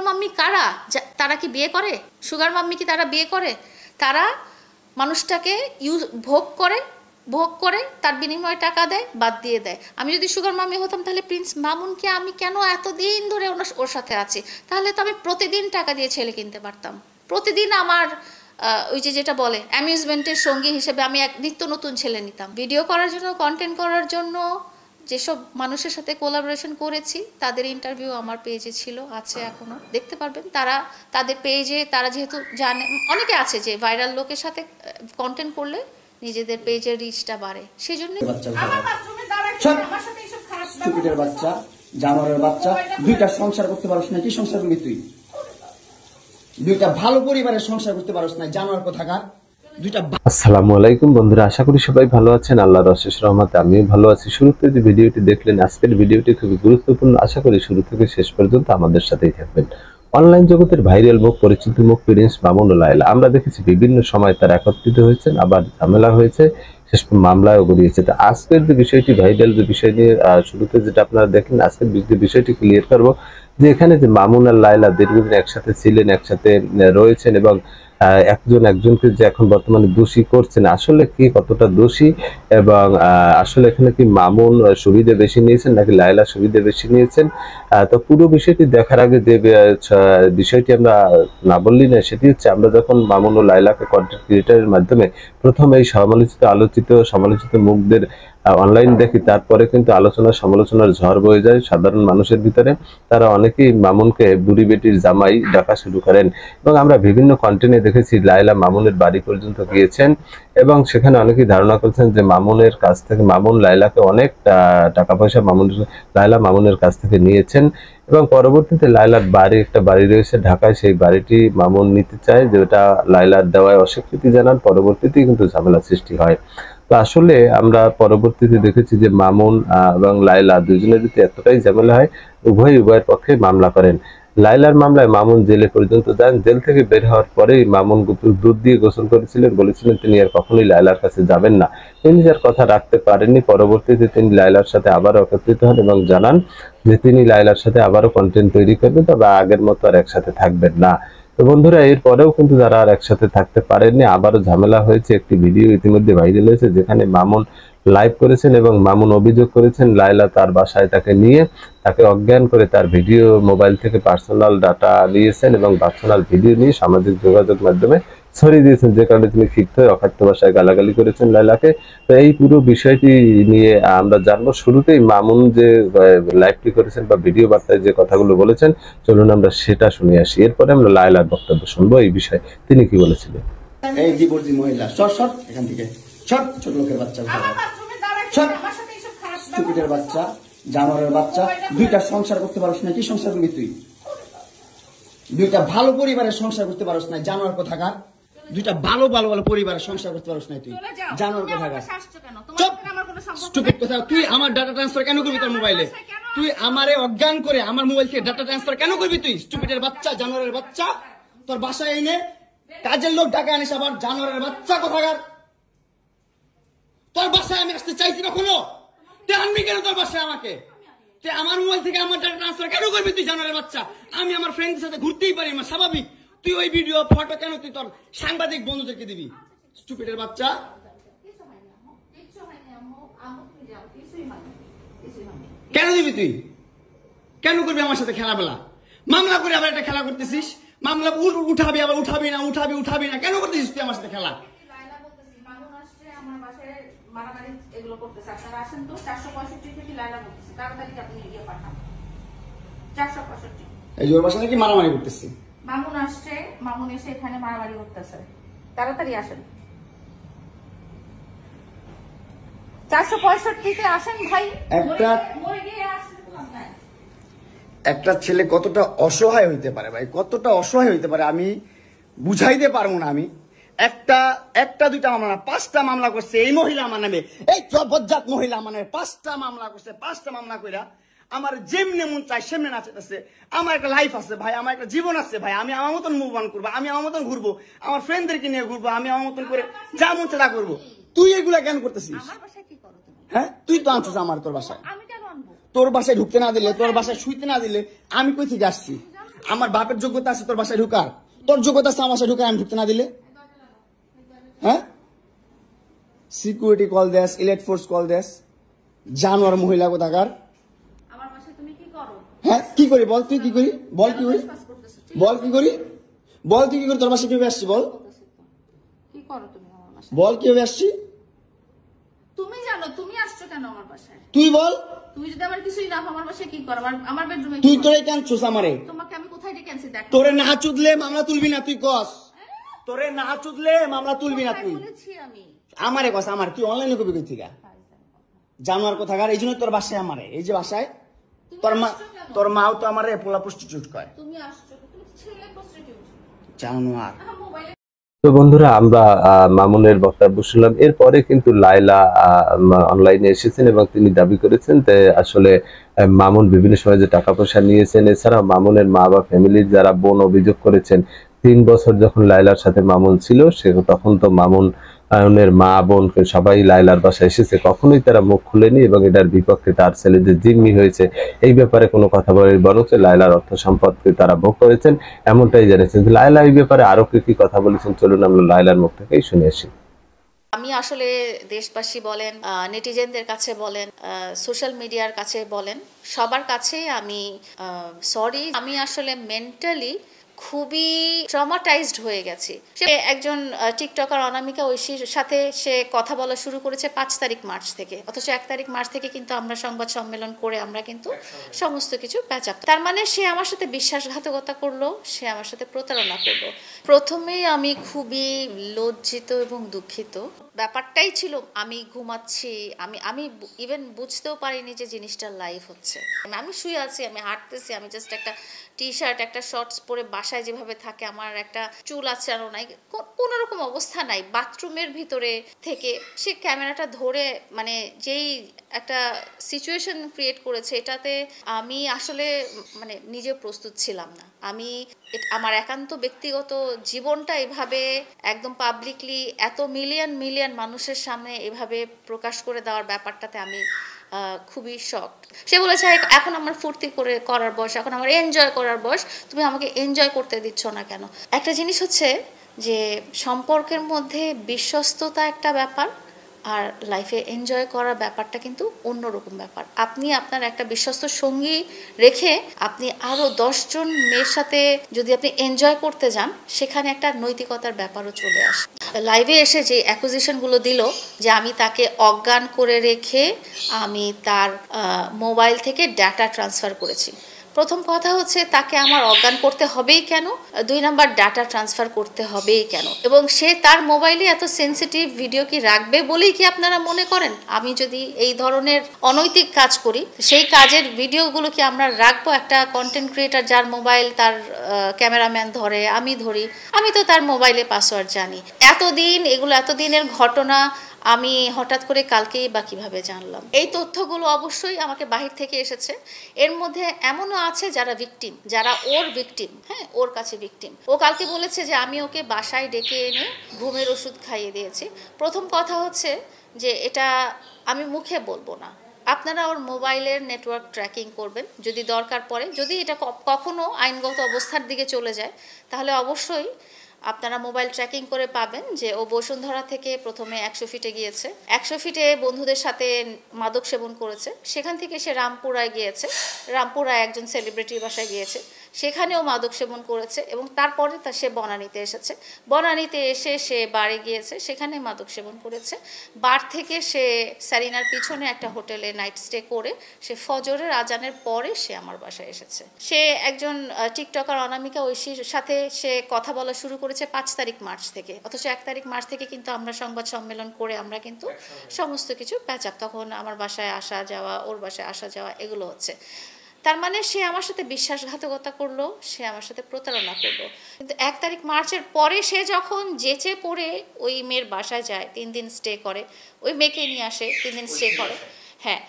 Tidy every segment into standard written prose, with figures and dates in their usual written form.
Mummy কারা? তারা কি বিয়ে করে? সুগার মাম্মি কি তারা বিয়ে করে? তারা মানুষটাকে ভোগ করে তার বিনিময়ে টাকা দেয়, বাদ দিয়ে দেয়। আমি যদি সুগার মাম্মি হতাম তাহলে প্রিন্স মামুনকে আমি কেন এতদিন ধরে ওর সাথে আছি? তাহলে তো আমি প্রতিদিন টাকা দিয়ে ছেলে কিনতে পারতাম। প্রতিদিন আমার ওই যেটা বলে অ্যামিউজমেন্টের সঙ্গী হিসেবে আমি এক নিত্য নতুন ছেলে নিতাম। ভিডিও করার জন্য, কন্টেন্ট করার জন্য যেসব মানুষের সাথে কোলাবোরেশন করেছি তাদের ইন্টারভিউ আমার পেজে ছিল, আছে এখনও, দেখতে পারবেন। তাদের পেজে তারা যেহেতু জানে, অনেকে আছে যে ভাইরাল লোকের সাথে কন্টেন্ট করলে নিজেদের পেজের রিচটা বাড়ে, সেই জন্য। বাচ্চা জানোয়ারের বাচ্চা, দুইটা সংসার করতে পারছ না, কি সংসার করবি তুই? দুইটা ভালো পরিবারের সংসার করতে পারছ না, জানোয়ার কোথাকার। আসসালামু আলাইকুম বন্ধুরা, আশা করি সবাই ভালো আছেন। আল্লাহর অশেষ রহমতে আমিও ভালো আছি। শুরুতে যে ভিডিওটি দেখলেন, আজকের ভিডিওটি খুবই গুরুত্বপূর্ণ। আশা করি শুরু থেকে শেষ পর্যন্ত আমাদের সাথেই থাকবেন। অনলাইন জগতের ভাইরাল মুখ, পরিচিত মুখ প্রিন্স মামুন ও লায়লা। আমরা দেখেছি বিভিন্ন সময় তারা একত্রিত হয়েছেন, আবার ঝামেলা হয়েছে, শেষ মামলাও গড়িয়েছে। তো আজকের যে বিষয়টি, ভাইরাল যে বিষয় নিয়ে শুরুতে যেটা আপনারা দেখেন, আজকের যে বিষয়টি ক্লিয়ার করবো, যে এখানে যে মামুন আর লায়লা দীর্ঘদিন একসাথে ছিলেন, একসাথে রয়েছেন, এবং একজন একজনকে যে এখন বর্তমানে দোষী করছেন, আসলে কি কতটা দোষী, এবং আসলে এখানে কি মামুন সুবিধা বেশি নিয়েছেন নাকি লায়লা সুবিধা বেশি নিয়েছেন। তো পুরো বিষয়টি দেখার আগে যে বিষয়টি আমরা না বললি না, সেটি হচ্ছে আমরা যখন মামুন ও লায়লাকে কন্টেন্ট ক্রিয়েটরের মাধ্যমে প্রথম এই সমালোচিত মুখদের অনলাইন দেখি, তারপরে কিন্তু সমালোচনার ঝড় বয়ে যায় সাধারণ মানুষের ভিতরে। তারা অনেকেই মামুনকে বুড়ি বেটির জামাই ডাকা শুরু করেন, এবং আমরা বিভিন্ন কন্টেন্টে দেখেছি লায়লা মামুনের বাড়ি পর্যন্ত গিয়েছেন, এবং সেখানে অনেকেই ধারণা করছেন যে মামুনের কাছ থেকে মামুন লায়লাকে অনেক টাকা পয়সা লায়লা মামুনের কাছ থেকে নিয়েছেন। এবং পরবর্তীতে লায়লার একটা বাড়ি রয়েছে ঢাকায়, সেই বাড়িটি মামুন নিতে চায়, যেটা লায়লার দেওয়ায় অস্বীকৃতি জানান। পরবর্তীতে কিন্তু ঝামেলা সৃষ্টি হয়। তো আসলে আমরা পরবর্তীতে দেখেছি যে মামুন এবং লায়লা দুজনের ভিতরে এতটাই ঝামেলা হয়, উভয়ের পক্ষে মামলা করেন। লায়লার মামলায় মামুন জেলে পর্যন্ত যান। জেল থেকে বের হওয়ার পরেই মামুন দুধ দিয়ে গোসল করেছিলেন, বলেছিলেন তিনি আর কখনোই লায়লার কাছে যাবেন না। তিনি যার কথা রাখতে পারেননি। পরবর্তীতে তিনি লায়লার সাথে আবারও একত্রিত হন এবং জানান যে তিনি লায়লার সাথে আবারও কন্টেন্ট তৈরি করবেন, তবে আগের মতো আর একসাথে থাকবেন না। তো বন্ধুরা, এরপরেও কিন্তু যারা আর একসাথে থাকতে পারেননি, আবারও ঝামেলা হয়েছে। একটি ভিডিও ইতিমধ্যে ভাইরাল হয়েছে, যেখানে মামুন লাইভ করেছেন এবং মামুন অভিযোগ করেছেন লায়লা তার বাসায় তাকে অজ্ঞান করে তার ভিডিও মোবাইল থেকে পার্সোনাল ডাটা নিয়েছেন, এবং পার্সোনাল ভিডিও নিয়ে সামাজিক যোগাযোগ মাধ্যমে ছড়িয়ে দিয়েছেন, যে কারণে তিনি ক্ষিপ্ত হয়ে অখাদ্য ভাষায় গালাগালি করেছেন লায়লাকে। তো এই পুরো বিষয়টি নিয়ে আমরা জানবো। শুরুতেই মামুন যে লাইভটি করেছেন বা ভিডিও বার্তায় যে কথাগুলো বলেছেন, চলুন আমরা সেটা শুনে আসি। এরপরে আমরা লায়লার বক্তব্য শুনবো এই বিষয়ে, তিনি কি বলেছিলেন। এই ডিভোর্সি মহিলা, সর এখান থেকে, ছোট লোকের বাচ্চা, স্টুপিডের বাচ্চা, জানোয়ারের বাচ্চা, দুইটা সংসার করতে পারছ না, কি সংসার করবি তুই? দুইটা ভালো পরিবারের সংসার করতে পারছ না, জানোয়ার কোথাকার। দুইটা ভালো পরিবারের সংসার করতে পারছ না তুই, জানোয়ার কোথাকার। স্টুপিড কোথাকার। তুই আমার ডাটা ট্রান্সফার কেন করবি তোর মোবাইলে? তুই আমারে অজ্ঞান করে আমার মোবাইল থেকে ডাটা ট্রান্সফার কেন করবি তুই? স্টুপিডের বাচ্চা, জানোয়ারের বাচ্চা। তোর বাসায় এনে কাজের লোক ঢাকা আনিস, আবার জানোয়ারের বাচ্চা কোথাকার। তোর বাসায় আমি আসতে চাইছি কখনো? তুই আনবি কেন তোর বাসায় আমাকে? তুই আমার মোবাইল থেকে আমার ডাটা ট্রান্সফার কেন করবি তুই, জানোয়ারের বাচ্চা? আমি আমার ফ্রেন্ডের সাথে ঘুরতেই পারি, আমার স্বাভাবিক। তুই ওই ভিডিও ফটো কেন তুই তোর সাংবাদিক বন্ধুদেরকে দিবি? স্টুপিডের বাচ্চা। কেন দিবি তুই? কেন করবি আমার সাথে খেলাবেলা? মামলা করে আবার একটা খেলা করতেছিস। মামলা উঠাবি, আবার উঠাবি না, কেন করতেছিস তুই আমার সাথে খেলা? এই জোর বাসা নাকি মারামারি করতেছি। মামুন আসছে, মামুন এসে এখানে মারামারি করতেছে, তাড়াতাড়ি আসেন। 465-তে আসেন ভাই। একটা ছেলে কতটা অসহায় হইতে পারে ভাই, কতটা অসহায় হইতে পারে আমি বুঝাইতে পারবো না। আমি একটা দুইটা মামলা না, 5টা মামলা করছে এই মহিলা আমার নামে। এই বজ্জাত মহিলা আমার নামে 5টা মামলা করছে। 5টা মামলা কইরা আমার যেমনে মন চাই সেমনে নাচাইতেছে। আমার একটা লাইফ আছে ভাই, আমার একটা জীবন আছে ভাই। আমি আমার মতন মুভ অন করবো, আমি আমার মতন ঘুরবো, আমার ফ্রেন্ডদেরকে নিয়ে ঘুরবো, আমি আমার মতন করে যা মন চাই তা করবো। তুই এগুলা কেন করতেছিস? হ্যাঁ, তুই তো আনছিস আমার তোর বাসায়। তোর বাসায় ঢুকতে না দিলে, তোর বাসায় শুইতে না দিলে আমি কই থেকে আসছি? আমার বাপের যোগ্যতা আছে তোর বাসায় ঢুকার? তোর যোগ্যতা আছে আমার বাসায় ঢুকার আমি ঢুকতে না দিলে? হ্যাঁ, সিকিউরিটি কল দেস, ইলেট ফোর্স কল দেস, জানোয়ার মহিলা কোথাকার। আমার বাসায় তুমি কি করো? হ্যাঁ, কি করি বল? তুই কি করি বল? কি করি বল? কি করি বল? তুই কি করি? তোর বাসায় কিভাবে আসছি বল? কি করো তুমি আমার বাসায়? বল কিভাবে আসছি? তুমি জানো তুমি আসছো কেন আমার বাসায়? তুই বল। তুমি যদি আমার কিছুই না আমার বাসায় কি করো? আমার বেডরুমে তুই তোরে কেন চুস আমারে? তোমাকে আমি কোথায় ডেকে আনছি দেখো। তোরে না চুদলে মামলা তুলবি না তুই কস? তোরে না চুদলে মামলা তুলবি না তুই? বলেছি আমি আমারে কস? আমার কি অনলাইনে কবি কই থেকে জানোয়ার কোথাকার? এই জন্য তোর বাসায় আমারে, এই যে বাসায় তোর মাও তো আমারে পোলা প্রস্টিটিউট কয়। তুমি আসছো তুমি ছেলে প্রস্টিটিউট জানোয়ার। মোবাইলে। তো বন্ধুরা, আমরা মামুনের বক্তব্য শুনলাম। এরপরে কিন্তু লায়লা অনলাইনে এসেছেন এবং তিনি দাবি করেছেন যে আসলে মামুন বিভিন্ন সময় যে টাকা পয়সা নিয়েছেন। এছাড়াও মামুনের মা বা ফ্যামিলির যারা বোন অভিযোগ করেছেন 3 বছর যখন লায়লার সাথে মামুন ছিল তখন তো মামুনের মা বোন সবাই লায়লার বাসায় এসেছে, কখনোই তারা মুখ খুলেনি এবং এটার বিপক্ষে তার ছেলে যে জিম্মি হয়েছে এই ব্যাপারে কোনো কথা বলেনি, বরং লায়লার অর্থ সম্পদকে তারা ভোগ করেছেন এমনটাই জানিয়েছেন। লায়লা এই ব্যাপারে আরো কি কথা বলেছেন চলুন আমরা লায়লার মুখ থেকেই শুনে আসি। আমি আসলে দেশবাসী বলেন, নেটিজেনদের কাছে বলেন, সোশ্যাল মিডিয়ার কাছে বলেন, সবার কাছে আমি সরি। আমি আসলে মেন্টালি খুবই ট্রমাটাইজড হয়ে গেছি। সে একজন টিকটকার অনামিকা ঐশীর সাথে সে কথা বলা শুরু করেছে 5 তারিখ মার্চ থেকে, অথচ 1 তারিখ মার্চ থেকে কিন্তু আমরা সংবাদ সম্মেলন করে আমরা কিন্তু সমস্ত কিছু প্যাচ আপ। তার মানে সে আমার সাথে বিশ্বাসঘাতকতা করলো, সে আমার সাথে প্রতারণা করলো। প্রথমেই আমি খুবই লজ্জিত এবং দুঃখিত। ব্যাপারটাই ছিল আমি ঘুমাচ্ছি, আমি ইভেন বুঝতেও পারিনি যে জিনিসটা লাইভ হচ্ছে। আমি শুয়ে আছি, আমি হাঁটতেছি, আমি জাস্ট একটা টি শার্ট একটা শর্টস পরে বাসায় যেভাবে থাকে, আমার একটা চুল আঁচড়ানো নাই, কোনো রকম অবস্থা নাই, বাথরুমের ভিতরে থেকে সে ক্যামেরাটা ধরে মানে যেই একটা সিচুয়েশন ক্রিয়েট করেছে, এটাতে আমি আসলে মানে নিজে প্রস্তুত ছিলাম না। আমি আমার একান্ত ব্যক্তিগত জীবনটা এভাবে একদম পাবলিকলি এত মিলিয়ন মানুষের সামনে এভাবে প্রকাশ করে দেওয়ার ব্যাপারটাতে আমি খুবই শকড। সে বলেছে এখন আমার ফুর্তি করার বয়স, এখন আমার এনজয় করার বয়স, তুমি আমাকে এনজয় করতে দিচ্ছ না কেন? একটা জিনিস হচ্ছে যে সম্পর্কের মধ্যে বিশ্বস্ততা একটা ব্যাপার, আর লাইফে এনজয় করার ব্যাপারটা কিন্তু অন্যরকম ব্যাপার। আপনি আপনার একটা বিশ্বস্ত সঙ্গী রেখে আপনি আরও 10 জন মেয়ের সাথে যদি আপনি এনজয় করতে যান, সেখানে একটা নৈতিকতার ব্যাপারও চলে আসে। লাইভে এসে যে অ্যাকুজিশনগুলো দিল যে আমি তাকে অজ্ঞান করে রেখে আমি তার মোবাইল থেকে ডাটা ট্রান্সফার করেছি। প্রথম কথা হচ্ছে তাকে আমার অজ্ঞান করতে হবেই কেন? 2 নাম্বার ডাটা ট্রান্সফার করতে হবেই কেন? এবং সে তার মোবাইলে এত সেন্সিটিভ ভিডিও কি রাখবে বলেই কি আপনারা মনে করেন আমি যদি এই ধরনের অনৈতিক কাজ করি সেই কাজের ভিডিওগুলো কি আমরা রাখবো? একটা কন্টেন্ট ক্রিয়েটার যার মোবাইল তার ক্যামেরাম্যান ধরে, আমি ধরি, আমি তো তার মোবাইলে পাসওয়ার্ড জানি। এতদিনের ঘটনা আমি হঠাৎ করে কালকেই বা কিভাবে জানলাম? এই তথ্যগুলো অবশ্যই আমাকে বাহির থেকে এসেছে। এর মধ্যে এমনও আছে যারা ভিকটিম, যারা ওর ভিকটিম, হ্যাঁ ওর কাছে ভিকটিম। ও কালকে বলেছে যে আমি ওকে বাসায় ডেকে এনে ঘুমের ওষুধ খাইয়ে দিয়েছি। প্রথম কথা হচ্ছে যে এটা আমি মুখে বলবো না, আপনারা ওর মোবাইলের নেটওয়ার্ক ট্র্যাকিং করবেন, যদি দরকার পড়ে, যদি এটা কখনো আইনগত অবস্থার দিকে চলে যায় তাহলে অবশ্যই আপনারা মোবাইল ট্র্যাকিং করে পাবেন যে ও বসুন্ধরা থেকে প্রথমে 100 ফিটে গিয়েছে, 100 ফিটে বন্ধুদের সাথে মাদক সেবন করেছে, সেখান থেকে সে রামপুরায় গিয়েছে, রামপুরায় একজন সেলিব্রিটির বাসায় গিয়েছে, সেখানেও মাদক সেবন করেছে এবং তারপরে সে বনানীতে এসেছে, বনানীতে এসে সে বারে গিয়েছে, সেখানে মাদক সেবন করেছে। বার থেকে সে সারিনার পিছনে একটা হোটেলে নাইট স্টে করে সে ফজরের আজানের পরে সে আমার বাসায় এসেছে। সে একজন টিকটকার অনামিকা ঐশীর সাথে সে কথা বলা শুরু করেছে 5 তারিখ মার্চ থেকে, অথচ 1 তারিখ মার্চ থেকে কিন্তু আমরা সংবাদ সম্মেলন করে আমরা কিন্তু সমস্ত কিছু প্যাচ আপ। তখন আমার বাসায় আসা যাওয়া, ওর বাসায় আসা যাওয়া এগুলো হচ্ছে। তার মানে সে আমার সাথে বিশ্বাসঘাতকতা করলো, সে আমার সাথে প্রতারণা করলো। কিন্তু 1 তারিখ মার্চের পরে সে যখন যেচে পড়ে ওই মেয়ের বাসায় যায়, 3 দিন স্টে করে, ওই মেয়েকে নিয়ে আসে, 3 দিন স্টে করে, হ্যাঁ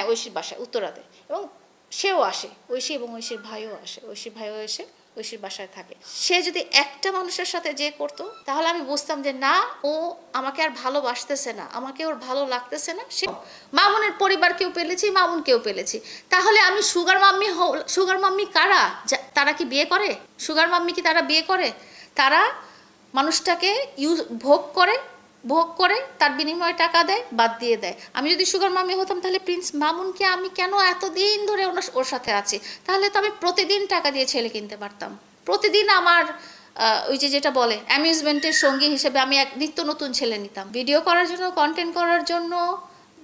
ঐশীর বাসায় উত্তরাতে, এবং সেও আসে, ঐশী এবং ঐশীর ভাইও আসে, ঐশীর ভাইও এসে ঐশীর বাসায় থাকে। সে যদি একটা মানুষের সাথে যে করতো তাহলে আমি বুঝতাম যে না, ও আমাকে আর ভালোবাসতেছে না, আমাকে ওর ভালো লাগতেছে না। সে মামুনের পরিবারকেও পেলেছি, মামুনকেও পেলেছি। তাহলে আমি সুগার মাম্মি কারা? তারা কি বিয়ে করে? সুগার মাম্মি কি তারা বিয়ে করে? তারা মানুষটাকে ভোগ করে তার বিনিময়ে টাকা দেয়, বাদ দিয়ে দেয়। আমি যদি সুগার মামি হতাম তাহলে প্রিন্স মামুনকে আমি কেন এতদিন ধরে ওর সাথে আছি? তাহলে তো আমি প্রতিদিন টাকা দিয়ে ছেলে কিনতে পারতাম। প্রতিদিন আমার ওই যেটা বলে অ্যামিউজমেন্টের সঙ্গী হিসেবে আমি এক নিত্য নতুন ছেলে নিতাম। ভিডিও করার জন্য, কন্টেন্ট করার জন্য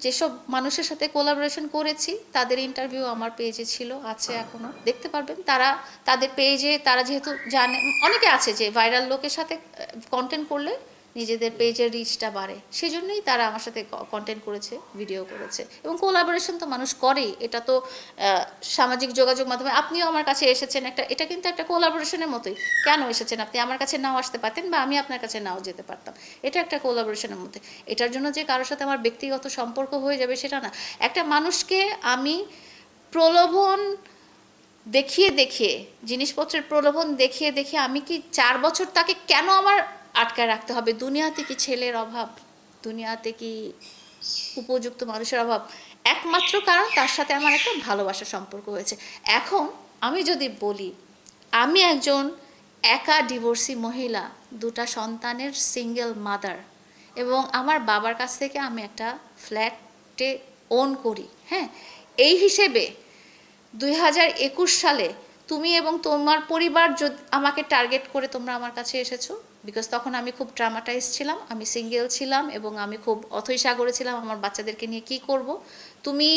যেসব মানুষের সাথে কোলাবোরেশন করেছি তাদের ইন্টারভিউ আমার পেজে ছিল, আছে, এখনো দেখতে পারবেন। তাদের পেজে তারা যেহেতু জানে, অনেকে আছে যে ভাইরাল লোকের সাথে কন্টেন্ট করলে নিজেদের পেজের রিচটা বাড়ে, সেজন্যই তারা আমার সাথে কন্টেন্ট করেছে, ভিডিও করেছে। এবং কোলাবোরেশন তো মানুষ করেই, এটা তো সামাজিক যোগাযোগ মাধ্যমে। আপনিও আমার কাছে এসেছেন, এটা কিন্তু একটা কোলাবোরেশনের মতোই। কেন এসেছেন? আপনি আমার কাছে নাও আসতে পারতেন বা আমি আপনার কাছে নাও যেতে পারতাম। এটা একটা কোলাবোরেশনের মধ্যে। এটার জন্য যে কারোর সাথে আমার ব্যক্তিগত সম্পর্ক হয়ে যাবে সেটা না। একটা মানুষকে আমি প্রলোভন দেখিয়ে জিনিসপত্রের প্রলোভন দেখিয়ে আমি কি 4 বছর তাকে কেন আমার আটকায় রাখতে হবে? দুনিয়াতে কি ছেলের অভাব? দুনিয়াতে কি উপযুক্ত মানুষের অভাব? একমাত্র কারণ তার সাথে আমার একটা ভালোবাসার সম্পর্ক হয়েছে। এখন আমি যদি বলি, আমি একজন একা ডিভোর্সি মহিলা, 2টা সন্তানের সিঙ্গেল মাদার, এবং আমার বাবার কাছ থেকে আমি একটা ফ্ল্যাটে ওন করি। হ্যাঁ, এই হিসেবে 2021 সালে তুমি এবং তোমার পরিবার যদি আমাকে টার্গেট করে তোমরা আমার কাছে এসেছো, বিকজ তখন আমি খুব ট্রামাটাইজ ছিলাম, আমি সিঙ্গেল ছিলাম এবং আমি খুব অথৈ সাগরে ছিলাম আমার বাচ্চাদেরকে নিয়ে কি করব। তুমি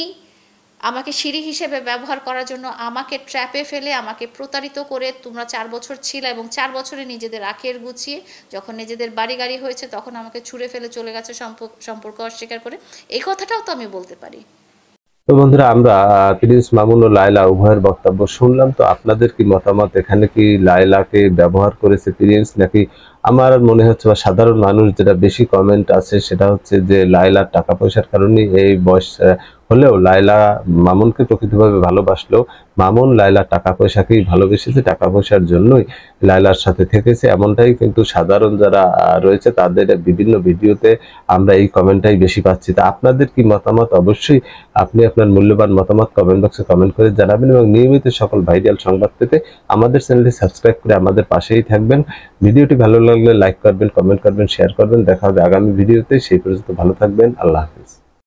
আমাকে সিঁড়ি হিসেবে ব্যবহার করার জন্য আমাকে ট্র্যাপে ফেলে আমাকে প্রতারিত করে তোমরা 4 বছর ছিল, এবং 4 বছরে নিজেদের আখের গুছিয়ে যখন নিজেদের বাড়ি গাড়ি হয়েছে তখন আমাকে ছুঁড়ে ফেলে চলে গেছে সম্পর্ক অস্বীকার করে। এই কথাটাও তো আমি বলতে পারি। তো বন্ধুরা, আমরা প্রিন্স মামুন ও লায়লা উভয়ের বক্তব্য শুনলাম। তো আপনাদের কি মতামত? এখানে কি লায়লাকে ব্যবহার করেছে প্রিন্স, নাকি আমার মনে হচ্ছে বা সাধারণ মানুষ যেটা বেশি কমেন্ট আছে সেটা হচ্ছে যে লায়লার টাকা পয়সার কারণে এই বয়স হলেও লায়লা মামুনকে প্রকৃতভাবে ভালোবাসলেও মামুন লায়লার টাকা পয়সাকেই ভালোবেসেছে, টাকা পয়সার জন্যই লায়লার সাথে থেকেছে, এমনটাই কিন্তু সাধারণ যারা রয়েছে তাদের বিভিন্ন ভিডিওতে আমরা এই কমেন্টটাই বেশি পাচ্ছি। তা আপনাদের কি মতামত? অবশ্যই আপনি আপনার মূল্যবান মতামত কমেন্ট বক্সে কমেন্ট করে জানাবেন, এবং নিয়মিত সকল ভাইরাল সংবাদ পেতে আমাদের চ্যানেলটি সাবস্ক্রাইব করে আমাদের পাশেই থাকবেন। ভিডিওটি ভালো লাগলে লাইক করবেন, কমেন্ট করবেন, শেয়ার করবেন। দেখা হবে আগামী ভিডিওতে। সেই পর্যন্ত ভালো থাকবেন। আল্লাহ হাফেজ।